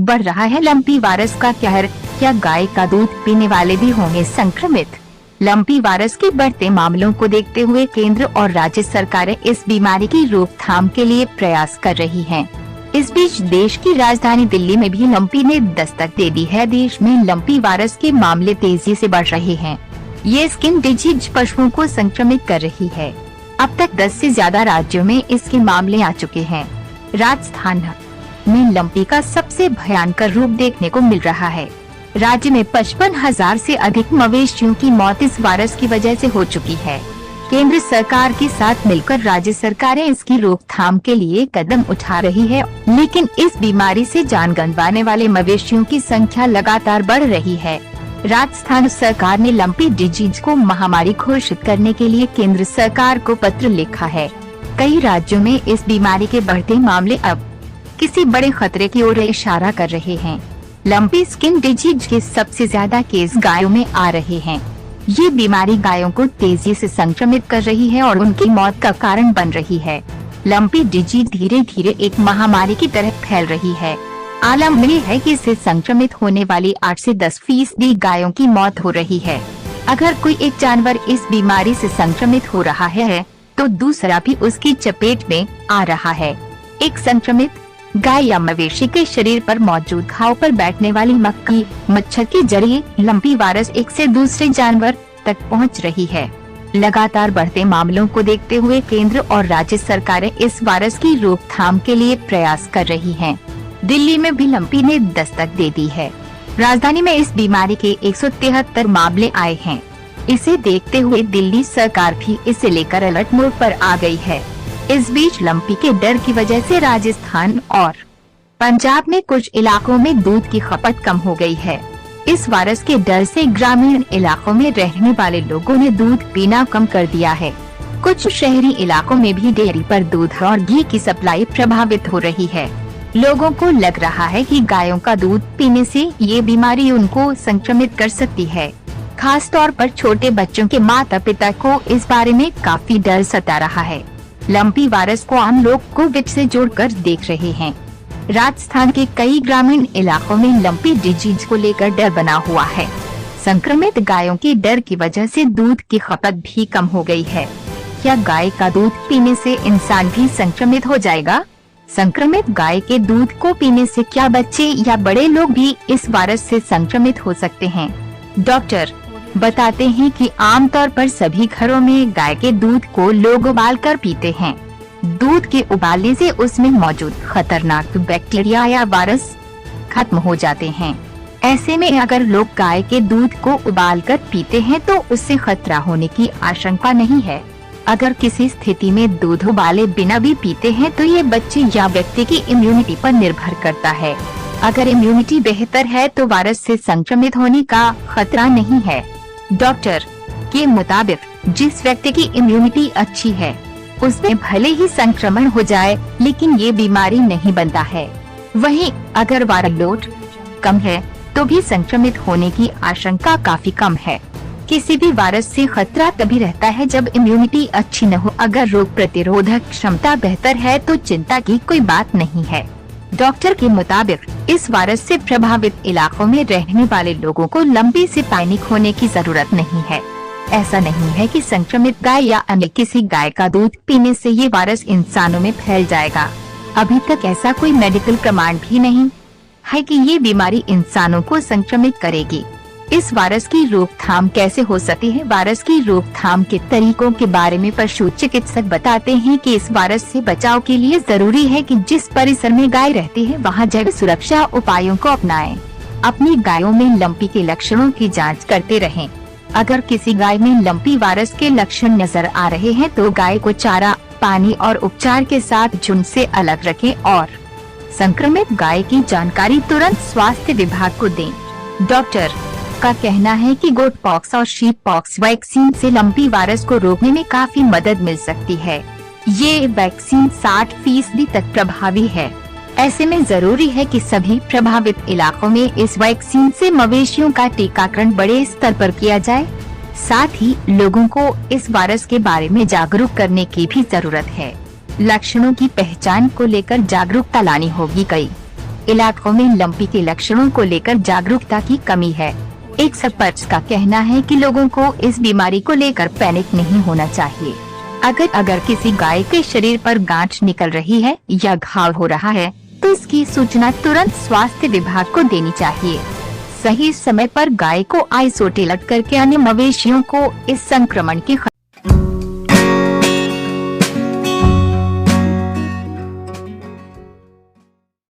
बढ़ रहा है लंपी वायरस का कहर, क्या गाय का दूध पीने वाले भी होंगे संक्रमित? लंपी वायरस के बढ़ते मामलों को देखते हुए केंद्र और राज्य सरकारें इस बीमारी की रोकथाम के लिए प्रयास कर रही हैं। इस बीच देश की राजधानी दिल्ली में भी लंपी ने दस्तक दे दी है। देश में लंपी वायरस के मामले तेजी से बढ़ रहे हैं। ये स्किन डिजीज पशुओं को संक्रमित कर रही है। अब तक 10 से ज्यादा राज्यों में इसके मामले आ चुके हैं। राजस्थान में लंपी का सबसे भयंकर रूप देखने को मिल रहा है। राज्य में 55,000 से अधिक मवेशियों की मौत इस वायरस की वजह से हो चुकी है। केंद्र सरकार के साथ मिलकर राज्य सरकारें इसकी रोकथाम के लिए कदम उठा रही है, लेकिन इस बीमारी से जान गंवाने वाले मवेशियों की संख्या लगातार बढ़ रही है। राजस्थान सरकार ने लंपी डिजीज को महामारी घोषित करने के लिए केंद्र सरकार को पत्र लिखा है। कई राज्यों में इस बीमारी के बढ़ते मामले अब किसी बड़े खतरे की ओर इशारा कर रहे हैं। लंपी स्किन डिजीज के सबसे ज्यादा केस गायों में आ रहे हैं। ये बीमारी गायों को तेजी से संक्रमित कर रही है और उनकी मौत का कारण बन रही है। लंपी डिजीज धीरे धीरे एक महामारी की तरह फैल रही है। आलम यह है कि इससे संक्रमित होने वाली 8 से 10% गायों की मौत हो रही है। अगर कोई एक जानवर इस बीमारी से संक्रमित हो रहा है तो दूसरा भी उसकी चपेट में आ रहा है। एक संक्रमित गाय या मवेशी के शरीर पर मौजूद घाव पर बैठने वाली मक्खी मच्छर के जरिए लंपी वायरस एक से दूसरे जानवर तक पहुंच रही है। लगातार बढ़ते मामलों को देखते हुए केंद्र और राज्य सरकारें इस वायरस की रोकथाम के लिए प्रयास कर रही हैं। दिल्ली में भी लंपी ने दस्तक दे दी है। राजधानी में इस बीमारी के 173 मामले आए हैं। इसे देखते हुए दिल्ली सरकार भी इसे लेकर अलर्ट मोड पर आ गई है। इस बीच लंपी के डर की वजह से राजस्थान और पंजाब में कुछ इलाकों में दूध की खपत कम हो गई है। इस वायरस के डर से ग्रामीण इलाकों में रहने वाले लोगों ने दूध पीना कम कर दिया है। कुछ शहरी इलाकों में भी डेयरी पर दूध और घी की सप्लाई प्रभावित हो रही है। लोगों को लग रहा है कि गायों का दूध पीने से ये बीमारी उनको संक्रमित कर सकती है। खास तौर पर छोटे बच्चों के माता पिता को इस बारे में काफी डर सता रहा है। लंपी वायरस को आम लोग कोविड से जोड़कर देख रहे हैं। राजस्थान के कई ग्रामीण इलाकों में लंपी डिजीज को लेकर डर बना हुआ है। संक्रमित गायों के डर की वजह से दूध की खपत भी कम हो गई है। क्या गाय का दूध पीने से इंसान भी संक्रमित हो जाएगा? संक्रमित गाय के दूध को पीने से क्या बच्चे या बड़े लोग भी इस वायरस से संक्रमित हो सकते हैं? डॉक्टर बताते हैं कि आमतौर पर सभी घरों में गाय के दूध को लोग उबाल कर पीते हैं। दूध के उबालने से उसमें मौजूद खतरनाक बैक्टीरिया या वायरस खत्म हो जाते हैं। ऐसे में अगर लोग गाय के दूध को उबाल कर पीते हैं तो उससे खतरा होने की आशंका नहीं है। अगर किसी स्थिति में दूध उबाले बिना भी पीते हैं तो ये बच्चे या व्यक्ति की इम्यूनिटी पर निर्भर करता है। अगर इम्यूनिटी बेहतर है तो वायरस से संक्रमित होने का खतरा नहीं है। डॉक्टर के मुताबिक जिस व्यक्ति की इम्यूनिटी अच्छी है उसमें भले ही संक्रमण हो जाए लेकिन ये बीमारी नहीं बनता है। वहीं अगर वायरल लोड कम है तो भी संक्रमित होने की आशंका काफी कम है। किसी भी वायरस से खतरा तभी रहता है जब इम्यूनिटी अच्छी न हो। अगर रोग प्रतिरोधक क्षमता बेहतर है तो चिंता की कोई बात नहीं है। डॉक्टर के मुताबिक इस वायरस से प्रभावित इलाकों में रहने वाले लोगों को लंपी से पैनिक होने की जरूरत नहीं है। ऐसा नहीं है कि संक्रमित गाय या अन्य किसी गाय का दूध पीने से ये वायरस इंसानों में फैल जाएगा। अभी तक ऐसा कोई मेडिकल प्रमाण भी नहीं है कि ये बीमारी इंसानों को संक्रमित करेगी। इस वायरस की रोकथाम कैसे हो सकती है? वायरस की रोकथाम के तरीकों के बारे में पशु चिकित्सक बताते हैं कि इस वायरस से बचाव के लिए जरूरी है कि जिस परिसर में गाय रहती है वहां जैव सुरक्षा उपायों को अपनाएं। अपनी गायों में लंपी के लक्षणों की जांच करते रहें। अगर किसी गाय में लंपी वायरस के लक्षण नजर आ रहे हैं तो गाय को चारा, पानी और उपचार के साथ झुंड से अलग रखें और संक्रमित गाय की जानकारी तुरंत स्वास्थ्य विभाग को दें। डॉक्टर का कहना है कि गोट पॉक्स और शीप पॉक्स वैक्सीन से लंपी वायरस को रोकने में काफी मदद मिल सकती है। ये वैक्सीन 60% तक प्रभावी है। ऐसे में जरूरी है कि सभी प्रभावित इलाकों में इस वैक्सीन से मवेशियों का टीकाकरण बड़े स्तर पर किया जाए। साथ ही लोगों को इस वायरस के बारे में जागरूक करने की भी जरूरत है। लक्षणों की पहचान को लेकर जागरूकता लानी होगी। कई इलाकों में लंपी के लक्षणों को लेकर जागरूकता की कमी है। एक एक्सपर्ट्स का कहना है कि लोगों को इस बीमारी को लेकर पैनिक नहीं होना चाहिए। अगर किसी गाय के शरीर पर गांठ निकल रही है या घाव हो रहा है तो इसकी सूचना तुरंत स्वास्थ्य विभाग को देनी चाहिए। सही समय पर गाय को आइसोलेट करके अन्य मवेशियों को इस संक्रमण की